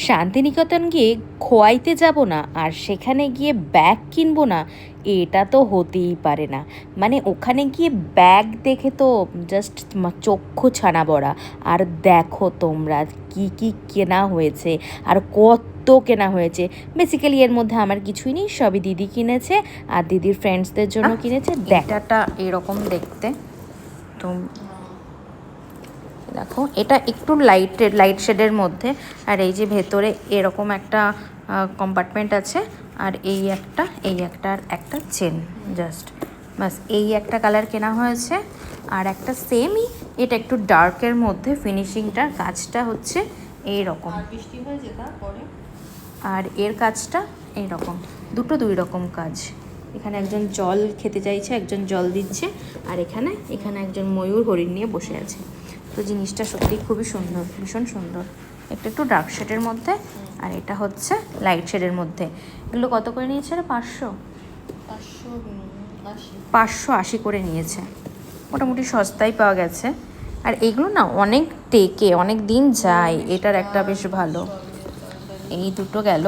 শান্তিনিকেতন গিয়ে খোয়াইতে যাব না আর সেখানে গিয়ে ব্যাগ কিনবো না, এটা তো হতেই পারে না। মানে ওখানে গিয়ে ব্যাগ দেখে তো জাস্ট চক্ষু ছানা বড়া। আর দেখো তোমরা কি কি কেনা হয়েছে আর কত কেনা হয়েছে। বেসিক্যালি এর মধ্যে আমার কিছুই নেই, সবই দিদি কিনেছে আর দিদির ফ্রেন্ডসদের জন্য কিনেছে। দেখাটা এরকম দেখতে, তো দেখো এটা একটু লাইট শেডের মধ্যে। আর এই যে ভেতরে এরকম একটা কম্পার্টমেন্ট আছে, আর এই একটা আর একটা চেন, জাস্ট বাস এই একটা কালার কেনা হয়েছে। আর একটা সেমই, এটা একটু ডার্কের মধ্যে, ফিনিশিংটার কাজটা হচ্ছে এইরকম, বৃষ্টি হয়ে যেত পরে। আর এর কাজটা এইরকম, দুটো দুই রকম কাজ। এখানে একজন জল খেতে চাইছে, একজন জল দিচ্ছে, আর এখানে একজন ময়ূর হরিণ নিয়ে বসে আছে। তো জিনিসটা সত্যি খুবই সুন্দর, ভীষণ সুন্দর। একটু ডার্ক শেডের মধ্যে, আর এটা হচ্ছে লাইট শেডের মধ্যে। এগুলো কত করে নিয়েছে রে? 580 করে নিয়েছে, মোটামুটি সস্তায় পাওয়া গেছে। আর এগুলো না অনেক টেকে, অনেক দিন যায়, এটার একটা বেশ ভালো। এই দুটো গেল।